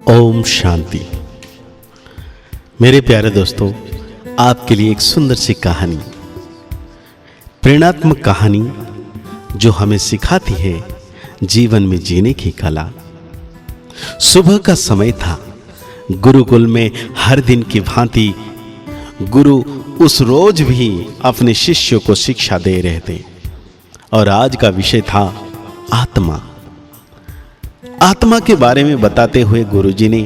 ओम शांति। मेरे प्यारे दोस्तों, आपके लिए एक सुंदर सी कहानी, प्रेरणात्मक कहानी जो हमें सिखाती है जीवन में जीने की कला। सुबह का समय था। गुरुकुल में हर दिन की भांति गुरु उस रोज भी अपने शिष्यों को शिक्षा दे रहे थे और आज का विषय था आत्मा। आत्मा के बारे में बताते हुए गुरुजी ने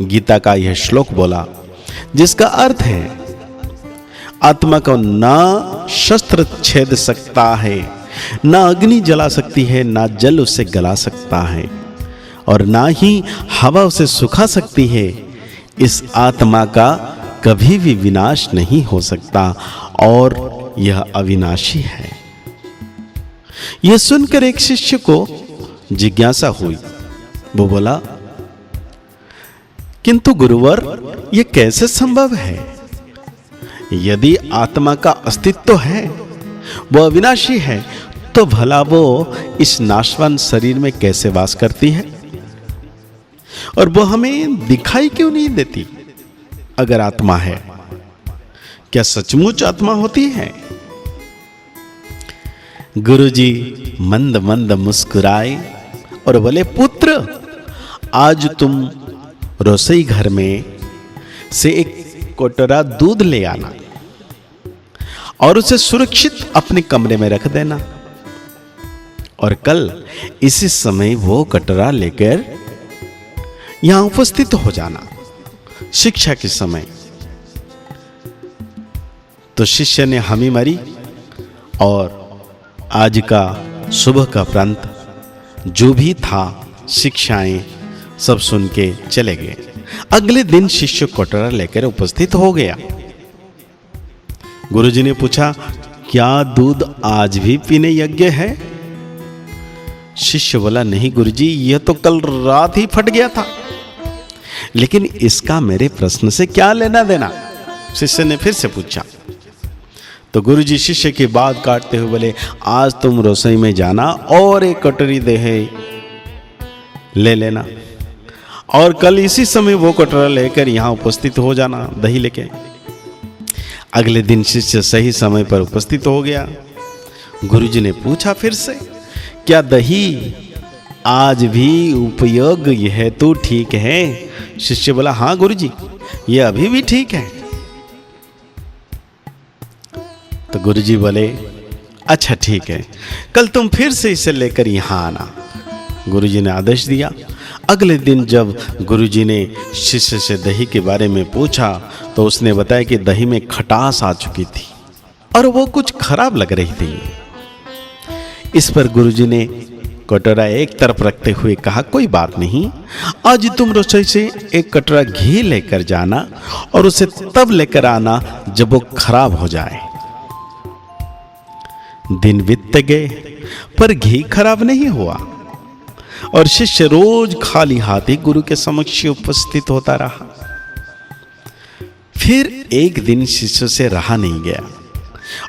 गीता का यह श्लोक बोला, जिसका अर्थ है आत्मा को ना शस्त्र छेद सकता है, ना अग्नि जला सकती है, ना जल उसे गला सकता है और ना ही हवा उसे सुखा सकती है। इस आत्मा का कभी भी विनाश नहीं हो सकता और यह अविनाशी है। यह सुनकर एक शिष्य को जिज्ञासा हुई। वो बोला, किंतु गुरुवर, यह कैसे संभव है? यदि आत्मा का अस्तित्व है, वो अविनाशी है, तो भला वो इस नाशवान शरीर में कैसे वास करती है और वो हमें दिखाई क्यों नहीं देती? अगर आत्मा है, क्या सचमुच आत्मा होती है? गुरुजी मंद मंद मुस्कुराए और बोले, पुत्र, आज तुम रसोई घर में से एक कटोरा दूध ले आना और उसे सुरक्षित अपने कमरे में रख देना और कल इसी समय वो कटोरा लेकर यहां उपस्थित हो जाना शिक्षा के समय। तो शिष्य ने हामी मारी और आज का सुबह का प्रांत जो भी था, शिक्षाएं सब सुन के चले गए। अगले दिन शिष्य कटोरा लेकर उपस्थित हो गया। गुरुजी ने पूछा, क्या दूध आज भी पीने योग्य है? शिष्य बोला, नहीं गुरुजी, यह तो कल रात ही फट गया था, लेकिन इसका मेरे प्रश्न से क्या लेना देना? शिष्य ने फिर से पूछा। तो गुरुजी शिष्य की बात काटते हुए बोले, आज तुम रसोई में जाना और एक कटोरी दही ले लेना और कल इसी समय वो कटोरा लेकर यहां उपस्थित हो जाना दही लेके। अगले दिन शिष्य सही समय पर उपस्थित हो गया। गुरुजी ने पूछा फिर से, क्या दही आज भी उपयोग है तो ठीक है? शिष्य बोला, हाँ गुरुजी, ये अभी भी ठीक है। तो गुरुजी बोले, अच्छा ठीक है, कल तुम फिर से इसे लेकर यहां आना। गुरुजी ने आदेश दिया। अगले दिन जब गुरुजी ने शिष्य से दही के बारे में पूछा तो उसने बताया कि दही में खटास आ चुकी थी और वो कुछ खराब लग रही थी। इस पर गुरुजी ने कटोरा एक तरफ रखते हुए कहा, कोई बात नहीं, आज तुम रसोई से एक कटोरा घी लेकर जाना और उसे तब लेकर आना जब वो खराब हो जाए। दिन बीतते गए पर घी खराब नहीं हुआ और शिष्य रोज खाली हाथ ही गुरु के समक्ष उपस्थित होता रहा। फिर एक दिन शिष्य से रहा नहीं गया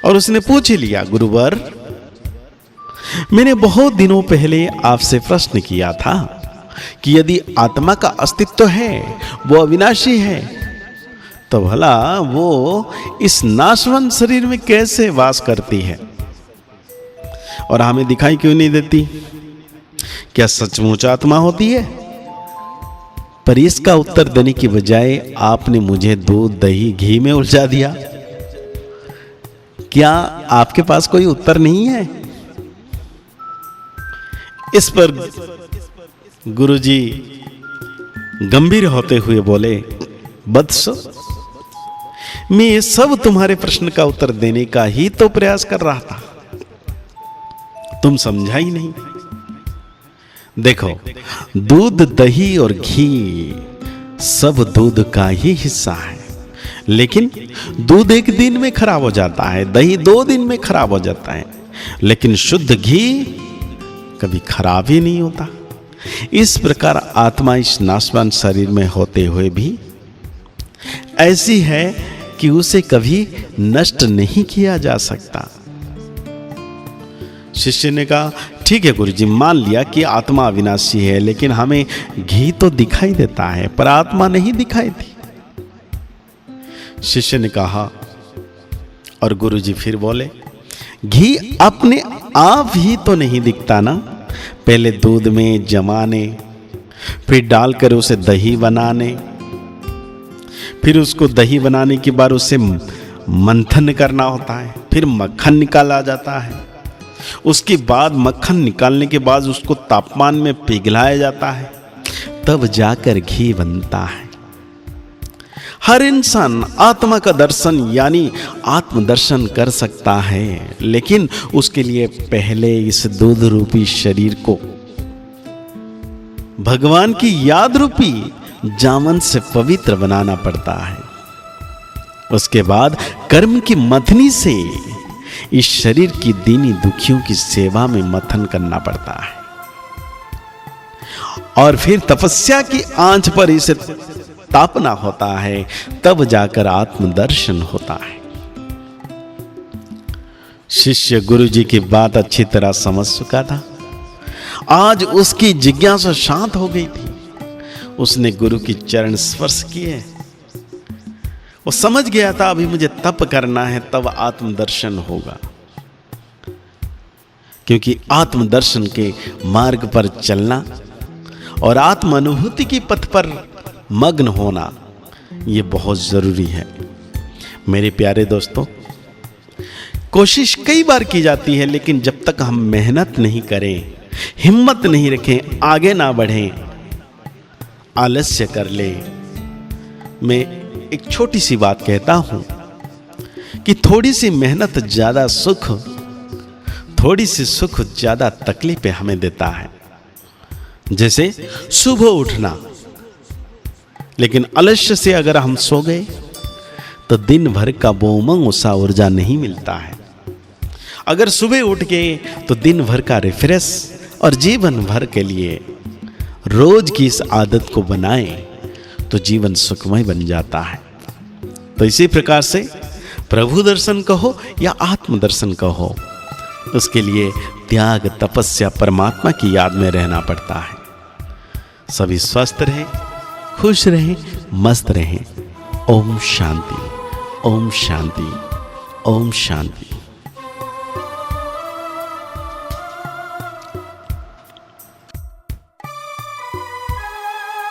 और उसने पूछ लिया, गुरुवर, मैंने बहुत दिनों पहले आपसे प्रश्न किया था कि यदि आत्मा का अस्तित्व है, वो अविनाशी है, तो भला वो इस नाशवान शरीर में कैसे वास करती है और हमें दिखाई क्यों नहीं देती? क्या सचमुच आत्मा होती है? पर इसका उत्तर देने की बजाय आपने मुझे दूध, दही, घी में उलझा दिया। क्या आपके पास कोई उत्तर नहीं है? इस पर गुरुजी गंभीर होते हुए बोले, वत्स, मैं ये सब तुम्हारे प्रश्न का उत्तर देने का ही तो प्रयास कर रहा था, तुम समझा ही नहीं। देखो, दूध, दही और घी सब दूध का ही हिस्सा है, लेकिन दूध एक दिन में खराब हो जाता है, दही 2 दिन में खराब हो जाता है, लेकिन शुद्ध घी कभी खराब ही नहीं होता। इस प्रकार आत्मा इस नाशवान शरीर में होते हुए भी ऐसी है कि उसे कभी नष्ट नहीं किया जा सकता। शिष्य ने कहा, ठीक है गुरुजी, मान लिया कि आत्मा अविनाशी है, लेकिन हमें घी तो दिखाई देता है पर आत्मा नहीं दिखाई दी। शिष्य ने कहा, और गुरुजी फिर बोले, घी अपने आप ही तो नहीं दिखता ना, पहले दूध में जमाने, फिर डालकर उसे दही बनाने, फिर उसको दही बनाने के बाद उसे मंथन करना होता है, फिर मक्खन निकाला जाता है, उसके बाद मक्खन निकालने के बाद उसको तापमान में पिघलाया जाता है, तब जाकर घी बनता है। हर इंसान आत्मा का दर्शन यानी आत्मदर्शन कर सकता है, लेकिन उसके लिए पहले इस दूध रूपी शरीर को भगवान की याद रूपी जामन से पवित्र बनाना पड़ता है। उसके बाद कर्म की मथनी से इस शरीर की दीनी दुखियों की सेवा में मथन करना पड़ता है, और फिर तपस्या की आंच पर इसे तापना होता है, तब जाकर आत्मदर्शन होता है। शिष्य गुरुजी की बात अच्छी तरह समझ चुका था। आज उसकी जिज्ञासा शांत हो गई थी। उसने गुरु की चरण स्पर्श किए। वो समझ गया था अभी मुझे तप करना है, तब आत्मदर्शन होगा, क्योंकि आत्मदर्शन के मार्ग पर चलना और आत्म अनुभूति की पथ पर मग्न होना ये बहुत जरूरी है। मेरे प्यारे दोस्तों, कोशिश कई बार की जाती है, लेकिन जब तक हम मेहनत नहीं करें, हिम्मत नहीं रखें, आगे ना बढ़ें, आलस्य कर ले। मैं एक छोटी सी बात कहता हूं कि थोड़ी सी मेहनत ज्यादा सुख, थोड़ी सी सुख ज्यादा तकलीफें हमें देता है। जैसे सुबह उठना, लेकिन आलस्य से अगर हम सो गए तो दिन भर का वो उमंग सा ऊर्जा नहीं मिलता है। अगर सुबह उठ गए तो दिन भर का रिफ्रेश और जीवन भर के लिए रोज की इस आदत को बनाएं तो जीवन सुखमय बन जाता है। तो इसी प्रकार से प्रभु दर्शन कहो या आत्मदर्शन कहो, उसके लिए त्याग, तपस्या, परमात्मा की याद में रहना पड़ता है। सभी स्वस्थ रहें, खुश रहें, मस्त रहें। ओम शांति, ओम शांति, ओम शांति।